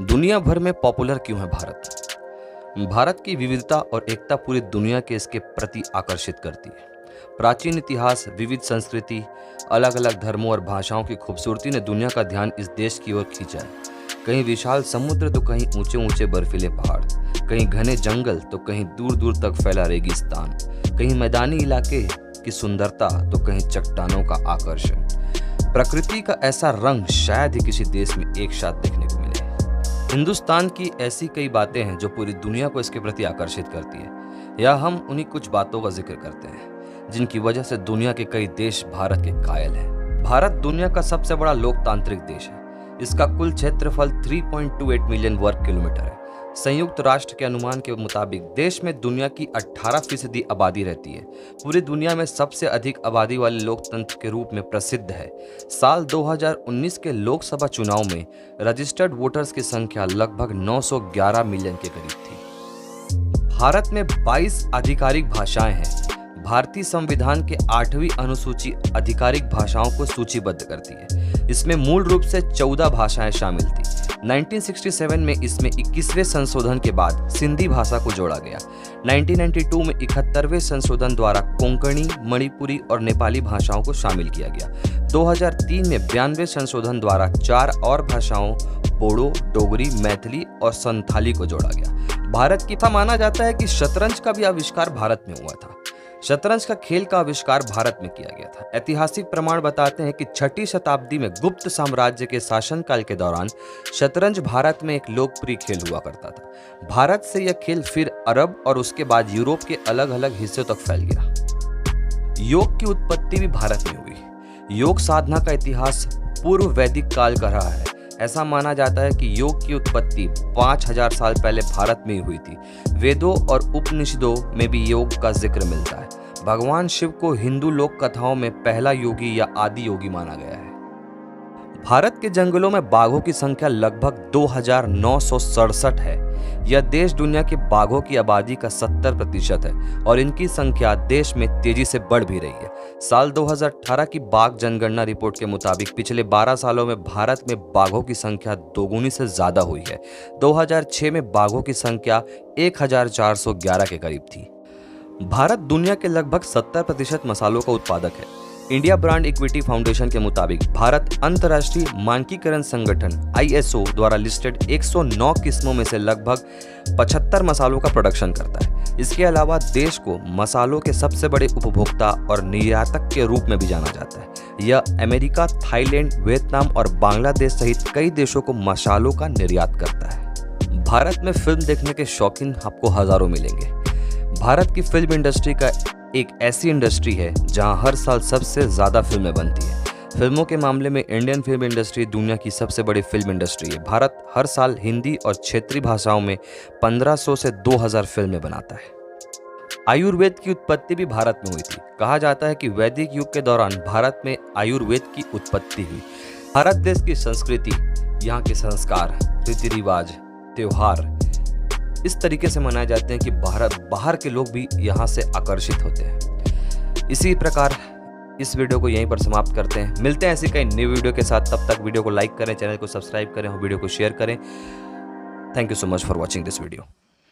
दुनिया भर में पॉपुलर क्यों है भारत? भारत की विविधता और एकता पूरी दुनिया के इसके प्रति आकर्षित करती है। प्राचीन इतिहास, विविध संस्कृति, अलग अलग धर्मों और भाषाओं की खूबसूरती ने दुनिया का ध्यान इस देश की ओर खींचा है। कहीं विशाल समुद्र तो कहीं ऊंचे ऊंचे बर्फीले पहाड़, कहीं घने जंगल तो कहीं दूर दूर तक फैला रेगिस्तान, कहीं मैदानी इलाके की सुंदरता तो कहीं चट्टानों का आकर्षण। प्रकृति का ऐसा रंग शायद ही किसी देश में एक साथ देखने को मिले। हिंदुस्तान की ऐसी कई बातें हैं जो पूरी दुनिया को इसके प्रति आकर्षित करती है, या हम उन्हीं कुछ बातों का जिक्र करते हैं जिनकी वजह से दुनिया के कई देश भारत के कायल हैं। भारत दुनिया का सबसे बड़ा लोकतांत्रिक देश है। इसका कुल क्षेत्रफल 3.28 मिलियन वर्ग किलोमीटर है। संयुक्त राष्ट्र के अनुमान के मुताबिक देश में दुनिया की 18% आबादी रहती है। पूरी दुनिया में सबसे अधिक आबादी वाले लोकतंत्र के रूप में प्रसिद्ध है। साल 2019 के लोकसभा चुनाव में रजिस्टर्ड वोटर्स की संख्या लगभग 911 मिलियन के करीब थी। भारत में 22 आधिकारिक भाषाएं हैं। भारतीय संविधान के 8वीं अनुसूची आधिकारिक भाषाओं को सूचीबद्ध करती है। इसमें मूल रूप से 14 भाषाएं शामिल थी। 1967 में इसमें 21वें संशोधन के बाद सिंधी भाषा को जोड़ा गया। 1992 में 71वें संशोधन द्वारा कोंकणी, मणिपुरी और नेपाली भाषाओं को शामिल किया गया। 2003 में 92वें संशोधन द्वारा 4 और भाषाओं बोडो, डोगरी, मैथिली और संथाली को जोड़ा गया। भारत की माना जाता है कि शतरंज का भी आविष्कार भारत में हुआ था। शतरंज का खेल का आविष्कार भारत में किया गया था। ऐतिहासिक प्रमाण बताते हैं कि 6वीं शताब्दी में गुप्त साम्राज्य के शासनकाल के दौरान शतरंज भारत में एक लोकप्रिय खेल हुआ करता था। भारत से यह खेल फिर अरब और उसके बाद यूरोप के अलग अलग हिस्सों तक फैल गया। योग की उत्पत्ति भी भारत में हुई। योग साधना का इतिहास पूर्व वैदिक काल का रहा है। ऐसा माना जाता है कि योग की उत्पत्ति 5000 साल पहले भारत में ही हुई थी। वेदों और उपनिषदों में भी योग का जिक्र मिलता है। भगवान शिव को हिंदू लोक कथाओं में पहला योगी या आदि योगी माना गया है। भारत के जंगलों में बाघों की संख्या लगभग 2967 है। यह देश दुनिया के बाघों की आबादी का 70% है और इनकी संख्या देश में तेजी से बढ़ भी रही है। साल 2018 की बाघ जनगणना रिपोर्ट के मुताबिक पिछले 12 सालों में भारत में बाघों की संख्या दोगुनी से ज्यादा हुई है। 2006 में बाघों की संख्या 1411 के करीब थी। भारत दुनिया के लगभग 70% मसालों का उत्पादक है। इंडिया ब्रांड इक्विटी फाउंडेशन के मुताबिक भारत अंतर्राष्ट्रीय मानकीकरण संगठन ISO द्वारा लिस्टेड 109 किस्मों में से लगभग 75 मसालों का प्रोडक्शन करता है। इसके अलावा देश को मसालों के सबसे बड़े उपभोक्ता और निर्यातक के रूप में भी जाना जाता है। यह अमेरिका, थाईलैंड, वियतनाम और बांग्लादेश सहित कई देशों को मसालों का निर्यात करता है। भारत में फिल्म देखने के शौकीन आपको हजारों मिलेंगे। भारत की फिल्म इंडस्ट्री का एक ऐसी इंडस्ट्री है जहां हर साल सबसे ज्यादा फिल्में बनती हैं। फिल्मों के मामले में इंडियन फिल्म इंडस्ट्री दुनिया की सबसे बड़ी फिल्म इंडस्ट्री है। भारत हर साल हिंदी और क्षेत्रीय भाषाओं में 1500 से 2000 फिल्में बनाता है। आयुर्वेद की उत्पत्ति भी भारत में हुई थी। कहा जाता है कि वैदिक युग के दौरान भारत में आयुर्वेद की उत्पत्ति हुई। भारत देश की संस्कृति, यहाँ के संस्कार, रीति रिवाज, त्योहार इस तरीके से मनाए जाते हैं कि बाहर के लोग भी यहाँ से आकर्षित होते हैं। इसी प्रकार इस वीडियो को यहीं पर समाप्त करते हैं। मिलते हैं ऐसी कई नई वीडियो के साथ। तब तक वीडियो को लाइक करें, चैनल को सब्सक्राइब करें और वीडियो को शेयर करें। Thank you so much for watching this video.